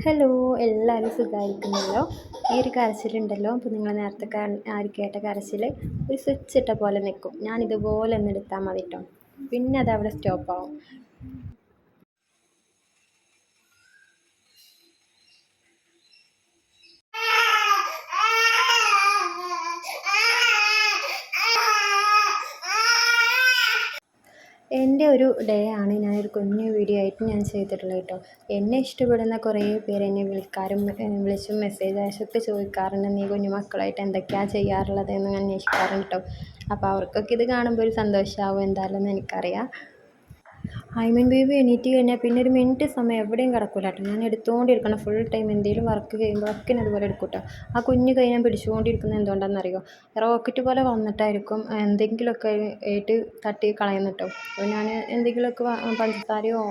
Hello, എല്ലാവരും സുഖമായിരിക്കുന്നല്ലോ. ഈ ഒരു കരച്ചിലുണ്ടല്ലോ, അപ്പോൾ നിങ്ങൾ നേരത്തെ കേട്ട കരച്ചിൽ ഒരു സ്വിച്ച് ഇട്ട പോലെ നിൽക്കും. ഞാൻ ഇതുപോലെ ഒന്ന് എടുത്താൽ മതി കേട്ടോ, പിന്നെ അത് അവിടെ സ്റ്റോപ്പാവും. എൻ്റെ ഒരു ഡേ ആണ് ഞാനൊരു കുഞ്ഞു വീഡിയോ ആയിട്ട് ഞാൻ ചെയ്തിട്ടുള്ളത് കേട്ടോ. എന്നെ ഇഷ്ടപ്പെടുന്ന കുറേ പേര് എന്നെ വിളിച്ചും മെസ്സേജ് അയച്ചൊക്കെ ചോദിക്കാറുണ്ട്, നീ കുഞ്ഞു മക്കളായിട്ട് എന്തൊക്കെയാണ് ചെയ്യാറുള്ളത് എന്ന് അന്വേഷിക്കാറുണ്ട് കേട്ടോ. അപ്പോൾ അവർക്കൊക്കെ ഇത് കാണുമ്പോൾ ഒരു സന്തോഷമാവും എന്തായാലും എന്ന് എനിക്കറിയാം. ഹൈമൻ ബേബി എണീറ്റ് കഴിഞ്ഞാൽ പിന്നെ ഒരു മിനിറ്റ് സമയം എവിടെയും കിടക്കില്ല കേട്ടോ. ഞാൻ എടുത്തുകൊണ്ടിരിക്കണം ഫുൾ ടൈം. എന്തെങ്കിലും വർക്ക് ചെയ്യുമ്പോൾ ഒക്കെ അതുപോലെ എടുക്കും കേട്ടോ. ആ കുഞ്ഞ് കൈ ഞാൻ പിടിച്ചുകൊണ്ടിരിക്കുന്നത് എന്തുകൊണ്ടാണെന്നറിയോ, റോക്കറ്റ് പോലെ വന്നിട്ടായിരിക്കും എന്തെങ്കിലുമൊക്കെ ആയിട്ട് തട്ടി കളയുന്നു കേട്ടോ. അപ്പോൾ ഞാൻ എന്തെങ്കിലുമൊക്കെ പഞ്ചസാരയോ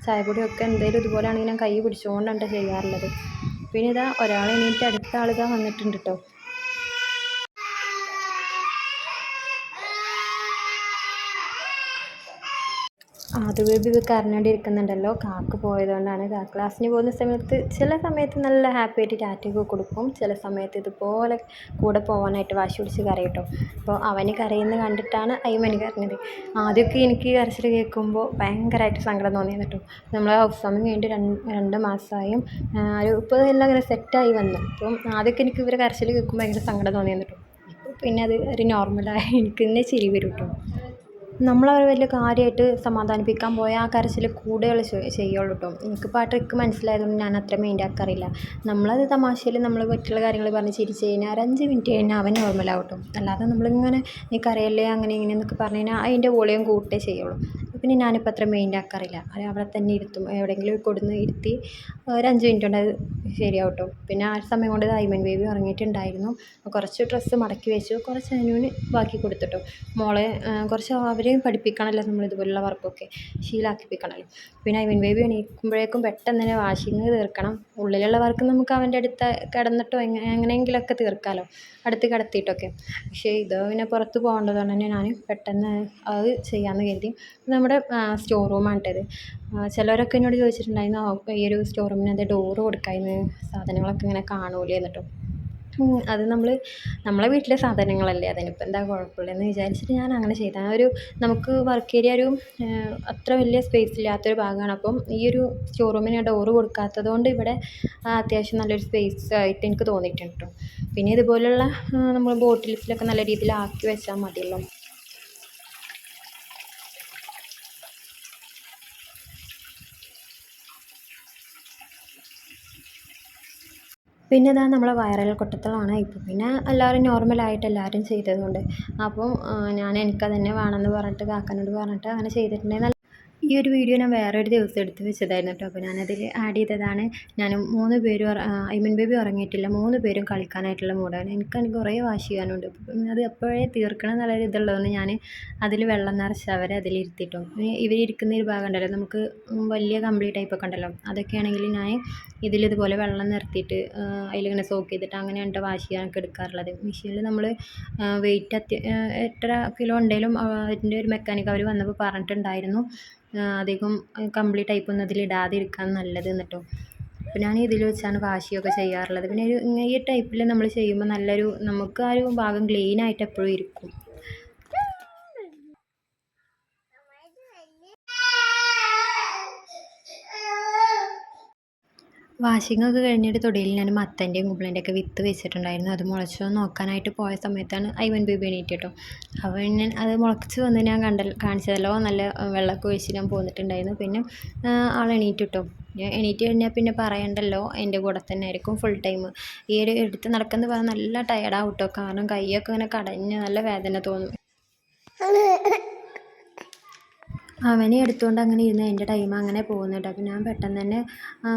ചായപ്പൊടിയോ ഒക്കെ എന്തെങ്കിലും ഇതുപോലെ ആണെങ്കിൽ ഞാൻ കൈ പിടിച്ചുകൊണ്ടാണ് ചെയ്യാറുള്ളത്. പിന്നെ ഇതാ ഒരാൾ എണീറ്റ് അടുത്ത ആളിതാ വന്നിട്ടുണ്ട് കേട്ടോ. അത് ബേബി ഇത് കരഞ്ഞുകൊണ്ടിരിക്കുന്നുണ്ടല്ലോ. കാക്ക പോയതുകൊണ്ടാണ്. കാക്ക ക്ലാസ്സിന് പോകുന്ന സമയത്ത് ചില സമയത്ത് നല്ല ഹാപ്പി ആയിട്ട് ടാറ്റയൊക്കെ കൊടുക്കും, ചില സമയത്ത് ഇതുപോലെ കൂടെ പോകാനായിട്ട് വാശി പിടിച്ച് കരയും കേട്ടോ. അപ്പോൾ അവന് കരയുന്നത് കണ്ടിട്ടാണ് അയ്മന് കരഞ്ഞത്. ആദ്യമൊക്കെ എനിക്ക് കരച്ചിൽ കേൾക്കുമ്പോൾ ഭയങ്കരമായിട്ട് സങ്കടം തോന്നിയത് കേട്ടോ. നമ്മൾ ഹൗസ് വാമിങ് കഴിഞ്ഞിട്ട് രണ്ട് മാസമായും ഇപ്പോൾ എല്ലാം ഇങ്ങനെ സെറ്റായി വന്നു. അപ്പം ആദ്യമൊക്കെ എനിക്ക് ഇവരെ കരച്ചിൽ കേൾക്കുമ്പോൾ ഭയങ്കര സങ്കടം തോന്നിയത് കേട്ടോ. ഇപ്പോൾ പിന്നെ അത് ഒരു നോർമലായി എനിക്ക് തന്നെ ചിരി വരും കേട്ടോ. നമ്മളവരെ വലിയ കാര്യമായിട്ട് സമാധാനിപ്പിക്കാൻ പോയാൽ ആ കരച്ചിൽ കൂടുതൽ ചെയ്യുള്ളൂ കേട്ടോ. എനിക്കിപ്പോൾ ആ ട്രിക്ക് മനസ്സിലായതുകൊണ്ട് ഞാൻ അത്ര മൈൻഡ് ആക്കാറില്ല. നമ്മളത് തമാശയിൽ നമ്മൾ മറ്റുള്ള കാര്യങ്ങൾ പറഞ്ഞ് ചിരിച്ച് കഴിഞ്ഞാൽ ഒരു 5 മിനിറ്റ് കഴിഞ്ഞാൽ അവൻ നോർമലാവും കേട്ടോ. അല്ലാതെ നമ്മളിങ്ങനെ നീ കരയല്ലേ അങ്ങനെ ഇങ്ങനെയെന്നൊക്കെ പറഞ്ഞു കഴിഞ്ഞാൽ അതിൻ്റെ വോളിയം കൂട്ടേ ചെയ്യുള്ളൂ. പിന്നെ ഞാനിപ്പോൾ അത്ര മൈൻഡ് ആക്കാറില്ല. അത് അവിടെ തന്നെ ഇരുത്തും, എവിടെയെങ്കിലും കൊടുന്ന് ഇരുത്തി ഒരു 5 മിനിറ്റ് കൊണ്ട് അത് ശരിയാവും കേട്ടോ. പിന്നെ ആ സമയം കൊണ്ട് ഹൈമൻ ബേബി ഉറങ്ങിയിട്ടുണ്ടായിരുന്നു. കുറച്ച് ഡ്രസ്സ് മടക്കി വെച്ചു, കുറച്ച് അനുവിന് ബാക്കി കൊടുത്തിട്ടു. മോളെ കുറച്ച് അവരെയും പഠിപ്പിക്കണമല്ലോ, നമ്മളിതുപോലുള്ള വർക്കൊക്കെ ശീലമാക്കിപ്പിക്കണമല്ലോ. പിന്നെ ഹൈമൻ ബേബി എണീക്കുമ്പോഴേക്കും പെട്ടെന്ന് തന്നെ വാഷിങ് തീർക്കണം. ഉള്ളിലുള്ള വർക്ക് നമുക്ക് അവൻ്റെ അടുത്ത് കിടന്നിട്ടോ എങ്ങനെയെങ്കിലുമൊക്കെ തീർക്കാമല്ലോ, അടുത്ത് കിടത്തിയിട്ടൊക്കെ. പക്ഷേ ഇത് പിന്നെ പുറത്ത് പോകേണ്ടതുകൊണ്ട് തന്നെ ഞാൻ പെട്ടെന്ന് അത് ചെയ്യാമെന്ന് കരുതി. നമ്മുടെ സ്റ്റോർ റൂമാണ് കേട്ടത്. ചിലവരൊക്കെ എന്നോട് ചോദിച്ചിട്ടുണ്ടായിരുന്നു, ഈ ഒരു സ്റ്റോർ റൂമിന് അത് ഡോറ് കൊടുക്കാമെന്ന്, സാധനങ്ങളൊക്കെ ഇങ്ങനെ കാണൂലേ എന്നിട്ടോ. അത് നമ്മളെ വീട്ടിലെ സാധനങ്ങളല്ലേ, അതിനിപ്പോൾ എന്താ കുഴപ്പമുള്ളതെന്ന് വിചാരിച്ചിട്ട് ഞാൻ അങ്ങനെ ചെയ്തതാണ്. നമുക്ക് വർക്ക് ഏരിയ അത്ര വലിയ സ്പേസ് ഇല്ലാത്തൊരു ഭാഗമാണ്. അപ്പം ഈ ഒരു സ്റ്റോർ റൂമിന് ഡോറ് കൊടുക്കാത്തത് കൊണ്ട് ഇവിടെ അത്യാവശ്യം നല്ലൊരു സ്പേസ് ആയിട്ട് എനിക്ക് തോന്നിയിട്ടുണ്ട് കേട്ടോ. പിന്നെ ഇതുപോലുള്ള നമ്മൾ ബോട്ടിൽസിലൊക്കെ നല്ല രീതിയിൽ ആക്കി വെച്ചാൽ മതിയല്ലോ. പിന്നെ ഇതാ നമ്മളെ വൈറൽ കൊട്ടത്തളമാണ്. ഇപ്പോൾ പിന്നെ എല്ലാവരും നോർമലായിട്ട് എല്ലാവരും ചെയ്തതുകൊണ്ട് അപ്പോൾ എനിക്കത് തന്നെ വേണമെന്ന് പറഞ്ഞിട്ട് കാക്കനോട് പറഞ്ഞിട്ട് അങ്ങനെ ചെയ്തിട്ടുണ്ടെങ്കിൽ ഈ ഒരു വീഡിയോ ഞാൻ വേറൊരു ദിവസം എടുത്ത് വെച്ചതായിരുന്നു കേട്ടോ. അപ്പോൾ ഞാനതിൽ ആഡ് ചെയ്തതാണ്. ഞാൻ 3 പേരും ഐമൻ ബേബി ഉറങ്ങിയിട്ടില്ല, 3 പേരും കളിക്കാനായിട്ടുള്ള മൂഡാണ്. എനിക്കാണെങ്കിൽ കുറേ വാശി ചെയ്യാനുണ്ട്. അത് എപ്പോഴേ തീർക്കണം എന്നുള്ളൊരു ഇതുള്ളതുകൊണ്ട് ഞാൻ അതിൽ വെള്ളം നിറച്ച് അവരെ അതിലിരുത്തിട്ടോ. ഇവരിയ്ക്കുന്ന ഒരു ഭാഗം ഉണ്ടല്ലോ, നമുക്ക് വലിയ കമ്പിളി ടൈപ്പൊക്കെ ഉണ്ടല്ലോ, അതൊക്കെയാണെങ്കിൽ ഞാൻ ഇതിലിതുപോലെ വെള്ളം നിർത്തിയിട്ട് അതിലിങ്ങനെ സോക്ക് ചെയ്തിട്ട് അങ്ങനെയാണ് വാഷ് ചെയ്യാനൊക്കെ എടുക്കാറുള്ളത്. മെഷീനിൽ നമ്മൾ വെയിറ്റ് എത്ര കിലോ ഉണ്ടെങ്കിലും അതിൻ്റെ ഒരു മെക്കാനിക്ക് അവർ വന്നപ്പോൾ പറഞ്ഞിട്ടുണ്ടായിരുന്നു, അധികം കമ്പിളി ടൈപ്പൊന്നും അതിലിടാതിരിക്കാൻ നല്ലത് എന്നിട്ടോ. അപ്പോൾ ഞാൻ ഇതിൽ വെച്ചാണ് വാഷിയൊക്കെ ചെയ്യാറുള്ളത്. പിന്നെ ഈ ടൈപ്പിൽ നമ്മൾ ചെയ്യുമ്പോൾ നമുക്ക് ആ ഒരു ഭാഗം ക്ലീനായിട്ട് എപ്പോഴും ഇരിക്കും. വാഷിങ്ങൊക്കെ കഴിഞ്ഞിട്ട് തൊടിയിൽ ഞാൻ മത്തൻ്റെയും കുമ്പളൻ്റെയൊക്കെ വിത്ത് വെച്ചിട്ടുണ്ടായിരുന്നു. അത് മുളച്ചോ നോക്കാനായിട്ട് പോയ സമയത്താണ് ഐവൻ ബേബി എണീറ്റ് കേട്ടോ. അപ്പോൾ ഞാൻ അത് മുളച്ച് വന്ന് ഞാൻ കാണിച്ചതല്ലോ, നല്ല വെള്ളമൊക്കെ ഒഴിച്ച് ഞാൻ പോന്നിട്ടുണ്ടായിരുന്നു. പിന്നെ ആൾ എണീറ്റ് കേട്ടോ. എണീറ്റ് കഴിഞ്ഞാൽ പിന്നെ പറയണ്ടല്ലോ, എൻ്റെ കൂടെ തന്നെ ആയിരിക്കും ഫുൾ ടൈം. ഈ ഒരു എടുത്ത് നടക്കുന്നത് പറഞ്ഞാൽ നല്ല ടയർഡാവും കേട്ടോ. കാരണം കൈയൊക്കെ ഇങ്ങനെ കടഞ്ഞ് നല്ല വേദന തോന്നും. അവനെ എടുത്തുകൊണ്ട് അങ്ങനെ ഇരുന്ന് എൻ്റെ ടൈം അങ്ങനെ പോകുന്നുണ്ട്. അപ്പോൾ ഞാൻ പെട്ടെന്ന് തന്നെ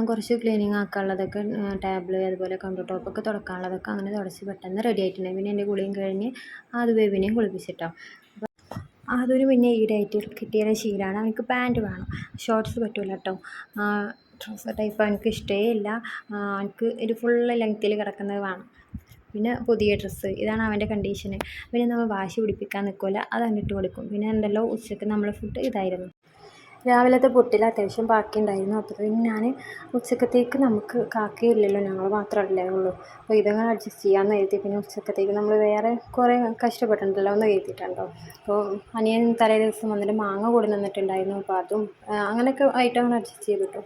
കുറച്ച് ക്ലീനിങ് ആക്കാനുള്ളതൊക്കെ ടേബിള് അതുപോലെ കൗണ്ടർ ടോപ്പൊക്കെ തുടക്കാനുള്ളതൊക്കെ അങ്ങനെ തുടച്ച് പെട്ടെന്ന് റെഡി ആയിട്ടുണ്ടായി. പിന്നെ എൻ്റെ കുളിയും കഴിഞ്ഞ് അത് ബേബിനെയും കുളിപ്പിച്ചിട്ടോ. അതൊരു പിന്നെ ഈടായിട്ട് കിട്ടിയ ശീലമാണ്. അവനക്ക് പാൻറ്റ് വേണം, ഷോർട്ട്സ് പറ്റില്ല കേട്ടോ. ട്രൗസർ ടൈപ്പ് എനിക്ക് ഇഷ്ടമേ ഇല്ല. എനിക്ക് ഒരു ഫുള്ള് ലെങ്ത്തിൽ കിടക്കുന്നത് വേണം. പിന്നെ പുതിയ ഡ്രസ്സ്, ഇതാണ് അവൻ്റെ കണ്ടീഷന്. പിന്നെ നമ്മൾ വാശി പിടിപ്പിക്കാൻ നിൽക്കില്ല, അത് അങ്ങോട്ട് കൊടുക്കും. പിന്നെ ഉച്ചയ്ക്ക് നമ്മൾ ഫുഡ് ഇതായിരുന്നു. രാവിലത്തെ പുട്ടിൽ അത്യാവശ്യം ബാക്കിയുണ്ടായിരുന്നു. അപ്പോൾ പിന്നെ ഞാൻ ഉച്ചക്കത്തേക്ക് നമുക്ക് കാക്കയില്ലല്ലോ, ഞങ്ങൾ മാത്രമല്ലേ ഉള്ളൂ. അപ്പോൾ ഇതങ്ങനെ അഡ്ജസ്റ്റ് ചെയ്യാമെന്ന് കരുതി. പിന്നെ ഉച്ചക്കത്തേക്ക് നമ്മൾ വേറെ കുറേ കഷ്ടപ്പെട്ടിട്ടുണ്ടല്ലോ എന്ന് കരുതിയിട്ടുണ്ടോ. അപ്പോൾ അനിയൻ തലേ ദിവസം വന്നിട്ട് മാങ്ങ കൂടി നിന്നിട്ടുണ്ടായിരുന്നു. അപ്പോൾ അതും അങ്ങനെയൊക്കെ ആയിട്ട് അങ്ങനെ അഡ്ജസ്റ്റ് ചെയ്തു കേട്ടോ.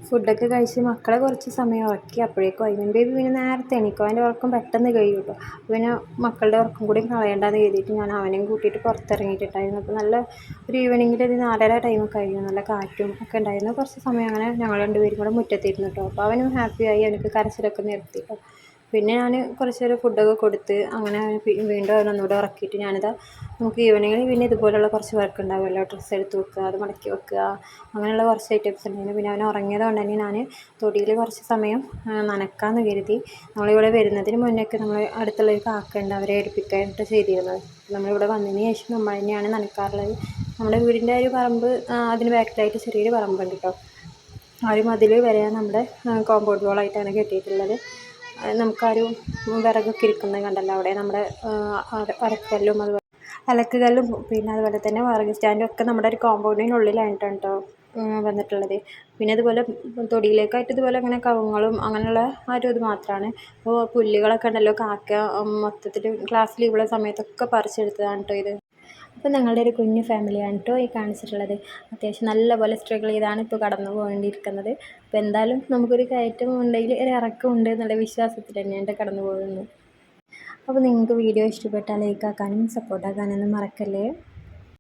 ഫുഡൊക്കെ കഴിച്ച് മക്കളെ കുറച്ച് സമയം ഉറക്കി. അപ്പോഴേക്കും അയ്മൻ ബേബി പിന്നെ നേരത്തെ എണീക്കും. അവൻ്റെ ഉറക്കം പെട്ടെന്ന് കഴിയും കേട്ടോ. പിന്നെ മക്കളുടെ ഉറക്കം കൂടി കളയണ്ടെന്ന് കരുതിയിട്ട് ഞാൻ അവനെയും കൂട്ടിയിട്ട് പുറത്തിറങ്ങിയിട്ടുണ്ടായിരുന്നു. അപ്പോൾ നല്ല ഒരു ഈവനിങ്ങിൽ ഒരു 4:30 ടൈമൊക്കെ കഴിഞ്ഞു. നല്ല കാറ്റും ഒക്കെ ഉണ്ടായിരുന്നു. കുറച്ച് സമയം അങ്ങനെ ഞങ്ങൾ രണ്ടുപേരും കൂടെ മുറ്റത്തിരുന്നു കേട്ടോ. അപ്പോൾ അവനും ഹാപ്പിയായി. എനിക്ക് കരച്ചിലൊക്കെ നിർത്തി കേട്ടോ. പിന്നെ ഞാൻ കുറച്ച് നേരം ഫുഡൊക്കെ കൊടുത്ത് അങ്ങനെ വീണ്ടും അവനൊന്നുകൂടെ ഉറക്കിയിട്ട് ഞാനിതാ നമുക്ക് ഈവനിങ്ങിൽ പിന്നെ ഇതുപോലുള്ള കുറച്ച് വർക്ക് ഉണ്ടാവുമല്ലോ, ഡ്രസ്സ് എടുത്ത് വെക്കുക, അത് മടക്കി വെക്കുക, അങ്ങനെയുള്ള കുറച്ച് ഐറ്റംസ് ഉണ്ടായിരുന്നു. പിന്നെ അവൻ ഉറങ്ങിയത് കൊണ്ട് തന്നെ ഞാൻ തൊടിയിൽ കുറച്ച് സമയം നനക്കാമെന്ന് കരുതി. നമ്മളിവിടെ വരുന്നതിന് മുന്നേയൊക്കെ നമ്മൾ അടുത്തുള്ളൊരു കാക്കയുണ്ട്, അവരെ എടുപ്പിക്കാനായിട്ട് ചെയ്തിരുന്നത്. നമ്മളിവിടെ വന്നതിന് ശേഷം നമ്മൾ തന്നെയാണ് നനക്കാറുള്ളത്. നമ്മുടെ വീടിൻ്റെ ഒരു പറമ്പ് അതിന് ബാക്കിലായിട്ട് ചെറിയൊരു പറമ്പുണ്ട് കേട്ടോ. ആ ഒരു മതിൽ വരെ നമ്മുടെ കോമ്പൗണ്ട് വാളായിട്ടാണ് കെട്ടിയിട്ടുള്ളത്. നമുക്കാരും വിറകൊക്കെ ഇരിക്കുന്നത് കണ്ടല്ലോ അവിടെ, നമ്മുടെ അരക്കല്ലും അതുപോലെ അലക്കുകല്ലും പിന്നെ അതുപോലെ തന്നെ വിറക് സ്റ്റാൻഡും ഒക്കെ നമ്മുടെ ഒരു കോമ്പൗണ്ടിനുള്ളിലായിട്ടാണ് കേട്ടോ വന്നിട്ടുള്ളത്. പിന്നെ അതുപോലെ തൊടിയിലേക്കായിട്ട് ഇതുപോലെ അങ്ങനെ കവുങ്ങളും അങ്ങനെയുള്ള ആ ഒരു ഇത് മാത്രമാണ്. അപ്പോൾ പുല്ലുകളൊക്കെ ഉണ്ടല്ലോ, കാക്ക മൊത്തത്തിൽ ക്ലാസ് ലീവുള്ള സമയത്തൊക്കെ പറിച്ചെടുത്തതാണ് കേട്ടോ ഇത്. അപ്പോൾ ഞങ്ങളുടെ ഒരു കുഞ്ഞു ഫാമിലിയാണ് കേട്ടോ ഈ കാണിച്ചിട്ടുള്ളത്. അത്യാവശ്യം നല്ലപോലെ സ്ട്രഗിൾ ചെയ്താണ് ഇപ്പോൾ കടന്നു പോകേണ്ടിയിരിക്കുന്നത്. അപ്പോൾ എന്തായാലും നമുക്കൊരു കയറ്റം ഉണ്ടെങ്കിൽ ഒരു ഇറക്കം ഉണ്ട് എന്നുള്ള വിശ്വാസത്തിൽ തന്നെയാണ് കടന്നു പോകുന്നത്. അപ്പോൾ നിങ്ങൾക്ക് വീഡിയോ ഇഷ്ടപ്പെട്ടാൽ ലൈക്ക് ആക്കാനും സപ്പോർട്ടാക്കാനൊന്നും മറക്കല്ലേ.